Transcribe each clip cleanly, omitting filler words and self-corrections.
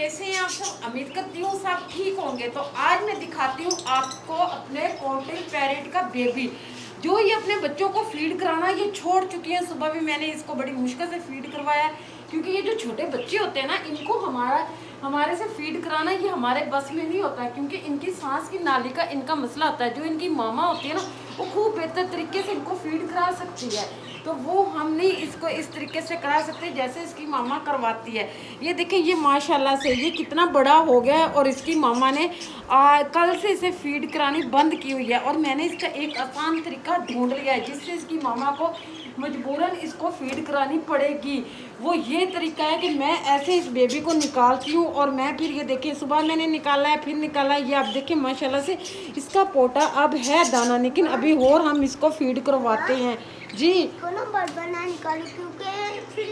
कैसे हैं आप सब। उम्मीद करती हूँ सब ठीक होंगे। तो आज मैं दिखाती हूँ आपको अपने कोटिंग पैरेट का बेबी, जो ये अपने बच्चों को फीड कराना ये छोड़ चुकी है। सुबह भी मैंने इसको बड़ी मुश्किल से फीड करवाया, क्योंकि ये जो छोटे बच्चे होते हैं ना, इनको हमारे से फीड कराना ये हमारे बस में नहीं होता है, क्योंकि इनकी सांस की नाली का इनका मसला होता है। जो इनकी मामा होती है ना, वो खूब बेहतर तरीके से इनको फीड करा सकती है, तो वो हम नहीं इसको इस तरीके से करा सकते जैसे इसकी मामा करवाती है। ये देखें, ये माशाल्लाह से ये कितना बड़ा हो गया है, और इसकी मामा ने कल से इसे फीड करानी बंद की हुई है। और मैंने इसका एक आसान तरीका ढूंढ लिया है जिससे इसकी मामा को मजबूरन इसको फीड करानी पड़ेगी। वो ये तरीका है कि मैं ऐसे इस बेबी को निकालती हूँ, और मैं फिर ये देखिए सुबह मैंने निकाला है, फिर निकाला है। ये आप देखें माशाल्लाह से इसका पोटा अब है दाना, लेकिन अभी और हम इसको फीड करवाते हैं जी। निकालो क्योंकि फिर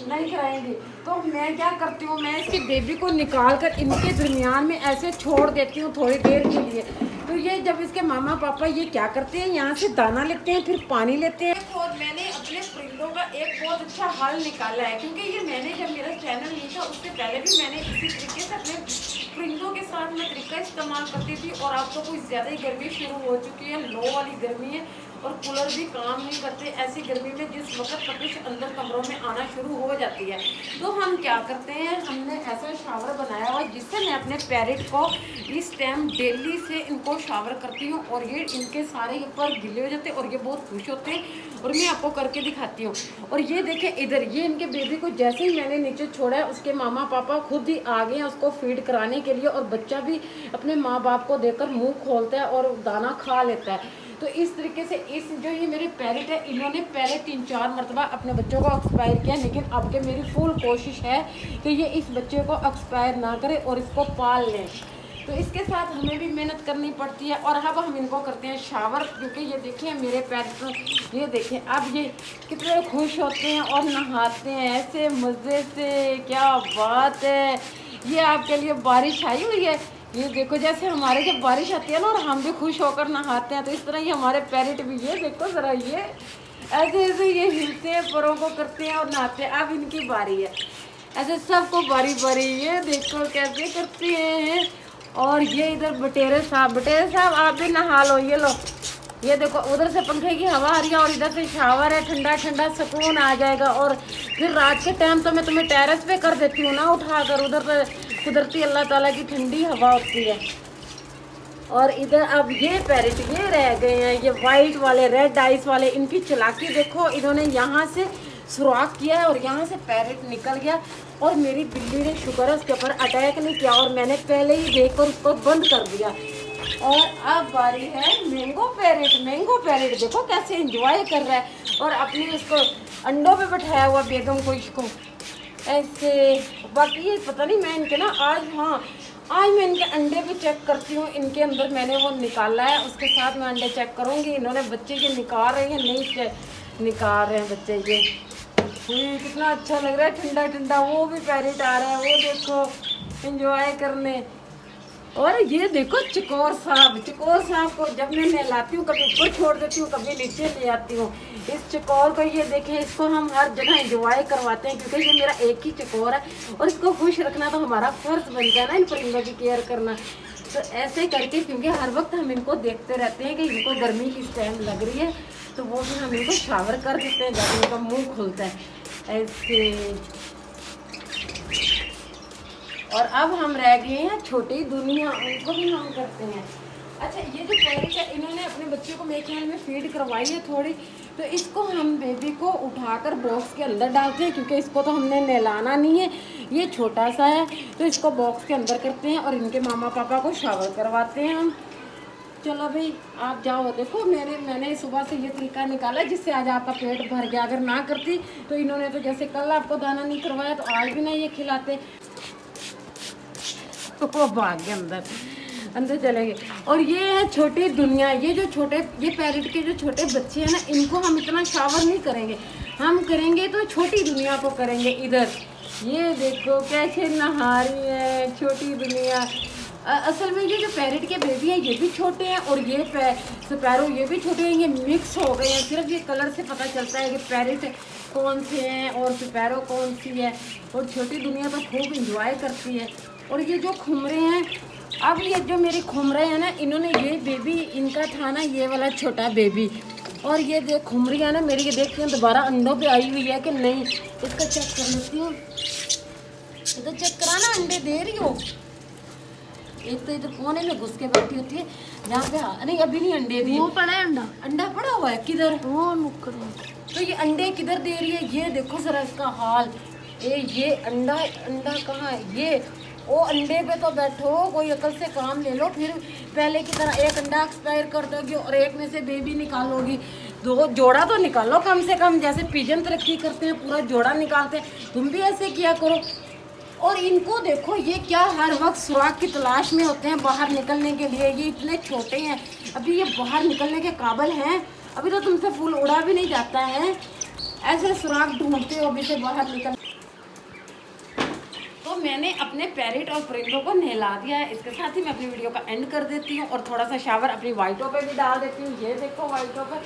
नहीं कराएंगे। तो मैं क्या करती हूँ, मैं इसके बेबी को निकाल कर इनके दरमियान में ऐसे छोड़ देती हूँ थोड़ी देर के लिए। तो ये जब इसके मामा पापा ये क्या करते हैं, यहाँ से दाना लेते हैं, फिर पानी लेते हैं। और मैंने अपने परिंदों का एक बहुत अच्छा हल निकाला है, क्योंकि ये मैंने जब मेरा चैनल नहीं था उससे पहले भी मैंने इसी तरीके से अपने परिंदों के साथ मैं तरीका इस्तेमाल करती थी। और अब तो कुछ ज़्यादा ही गर्मी शुरू हो चुकी है, लो वाली गर्मी है, और कूलर भी काम नहीं करते ऐसी गर्मी में, जिस वक्त तपिश अंदर कमरों में आना शुरू हो जाती है। तो हम क्या करते हैं, हमने ऐसा शावर बनाया हुआ है जिससे मैं अपने पैरेट को इस टाइम डेली से इनको शावर करती हूँ, और ये इनके सारे ऊपर गिले हो जाते हैं और ये बहुत खुश होते हैं। और मैं आपको करके दिखाती हूँ। और ये देखें इधर, ये इनके बेबी को जैसे ही मैंने नीचे छोड़ा है, उसके मामा पापा खुद ही आ गए हैं उसको फीड कराने के लिए, और बच्चा भी अपने माँ बाप को देखकर मुँह खोलता है और दाना खा लेता है। तो इस तरीके से इस जो ये मेरे पैरेट है, इन्होंने पहले 3-4 मरतबा अपने बच्चों को एक्सपायर किया, लेकिन अब के मेरी फुल कोशिश है कि ये इस बच्चे को एक्सपायर ना करे और इसको पाल लें। तो इसके साथ हमें भी मेहनत करनी पड़ती है। और अब हम इनको करते हैं शावर, क्योंकि ये देखिए मेरे पैरेट, ये देखिए अब ये कितने खुश होते हैं और नहाते हैं ऐसे मज़े से। क्या बात है, ये आपके लिए बारिश आई हुई है। ये देखो, जैसे हमारे जब बारिश आती है ना और हम भी खुश होकर नहाते हैं, तो इस तरह ही हमारे पैरेट भी, ये देखो ज़रा, ये ऐसे ऐसे ये हिलते हैं, परों को करते हैं और नहाते हैं। अब इनकी बारी है, ऐसे सबको बारी बारी, ये देखो कैसे करते हैं। और ये इधर बटेरे साहब आप भी नहा लो। ये लो, ये देखो उधर से पंखे की हवा आ रही है और इधर से शावर है, ठंडा ठंडा सुकून आ जाएगा। और फिर रात के टाइम तो मैं तुम्हें टेरेस पे कर देती हूँ ना उठाकर, उधर पे कुदरती अल्लाह ताला की ठंडी हवा होती है। और इधर अब ये पैरेट ये रह गए हैं, ये वाइट वाले, रेड आइस वाले। इनकी चालाकी देखो, इन्होंने यहाँ से सुराख किया है और यहाँ से पैरेट निकल गया, और मेरी बिल्ली ने शुक्र है उसके ऊपर अटैक नहीं किया, और मैंने पहले ही देखकर उसको बंद कर दिया। और अब बारी है मैंगो पैरेट देखो कैसे एंजॉय कर रहा है, और अपनी उसको अंडों पे बैठाया हुआ बेगम को इसको ऐसे। बाकी ये पता नहीं, मैं इनके ना आज मैं इनके अंडे भी चेक करती हूँ। इनके अंदर मैंने वो निकाला है, उसके साथ मैं अंडे चेक करूँगी। इन्होंने बच्चे के निकाल रहे हैं, नहीं निकाल रहे हैं बच्चे। ये कितना अच्छा लग रहा है, ठंडा ठंडा। वो भी पैरेट आ रहा है, वो देखो एंजॉय करने। और ये देखो चकोर साहब को जब मैं नहलाती हूँ, कभी ऊपर छोड़ देती हूँ, कभी नीचे ले आती हूँ। इस चकोर को ये देखें, इसको हम हर जगह एंजॉय करवाते हैं, क्योंकि ये मेरा एक ही चकोर है, और इसको खुश रखना तो हमारा फर्ज बनता है ना, इन परिंदों की केयर करना। तो ऐसे करके, क्योंकि हर वक्त हम इनको देखते रहते हैं कि इनको गर्मी किस टाइम लग रही है, तो वो भी हम इनको शावर कर देते हैं जब इनका मुँह खुलता है ऐसे। और अब हम रह गए हैं छोटी दुनिया, उनको भी हम करते हैं। अच्छा, ये जो पैरेट है, इन्होंने अपने बच्चे को मेरे ख्याल में फीड करवाई है थोड़ी, तो इसको हम बेबी को उठाकर बॉक्स के अंदर डालते हैं, क्योंकि इसको तो हमने नहलाना नहीं है, ये छोटा सा है। तो इसको बॉक्स के अंदर करते हैं और इनके मामा पापा को शावर करवाते हैं हम। चलो भाई आप जाओ। देखो मैंने सुबह से ये तरीका निकाला जिससे आज आपका पेट भर गया। अगर ना करती तो इन्होंने तो जैसे कल आपको दाना नहीं करवाया, तो आज भी ना ये खिलाते। वो भाग गए अंदर चले गए। और ये है छोटी दुनिया। ये पैरेट के जो छोटे बच्चे हैं ना, इनको हम इतना शावर नहीं करेंगे, हम करेंगे तो छोटी दुनिया को करेंगे। इधर ये देखो कैसे नहा रही है छोटी दुनिया। असल में ये जो पैरेट के बेबी हैं ये भी छोटे हैं और ये स्पैरो ये भी छोटे हैं, ये मिक्स हो गए हैं। सिर्फ ये कलर से पता चलता है कि पैरेट कौन से हैं और स्पैरो कौन सी है। और छोटी दुनिया तो खूब इंजॉय करती है। और ये जो खुमरे हैं, अब ये जो मेरे खुमरे हैं ना, इन्होंने ये बेबी इनका था ना, ये वाला छोटा बेबी। और ये जो खुमरी है ना मेरी, ये देखती हूँ दोबारा अंडों पे आई हुई है कि नहीं, इसका चेक कर लेती हूँ। तो चेक कराना, अंडे दे रही हो। एक तो इधर कोने में घुस के बैठी होती है जहाँ पे, नहीं अभी नहीं अंडे दिए। वो पड़ा है अंडा, अंडा पड़ा हुआ है किधर? वो नुक्कड़ में। तो ये अंडे किधर दे रही है, ये देखो जरा इसका हाल। ये अंडा कहाँ है? ये वो अंडे पे तो बैठो, कोई अकल से काम ले लो। फिर पहले की तरह एक अंडा एक्सपायर कर दोगी और एक में से बेबी निकालोगी। दो जोड़ा तो निकालो कम से कम, जैसे पिजन तरक्की करते हैं पूरा जोड़ा निकालते हैं, तुम भी ऐसे किया करो। और इनको देखो, ये क्या हर वक्त सुराग की तलाश में होते हैं बाहर निकलने के लिए। ये इतने छोटे हैं, अभी ये बाहर निकलने के काबिल हैं। अभी तो तुमसे फूल उड़ा भी नहीं जाता है, ऐसे सुराग ढूंढते हो अभी से बाहर निकल। तो मैंने अपने पैरेट और परिंदों को नहला दिया है। इसके साथ ही मैं अपनी वीडियो का एंड कर देती हूँ और थोड़ा सा शावर अपनी वाइटों पे भी डाल देती हूँ। ये देखो वाइटों पर।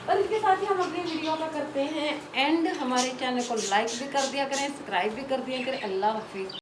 और इसके साथ ही हम अपनी वीडियो का करते हैं एंड। हमारे चैनल को लाइक भी कर दिया करें, सब्सक्राइब भी कर दिया करें। अल्लाह हाफिज़।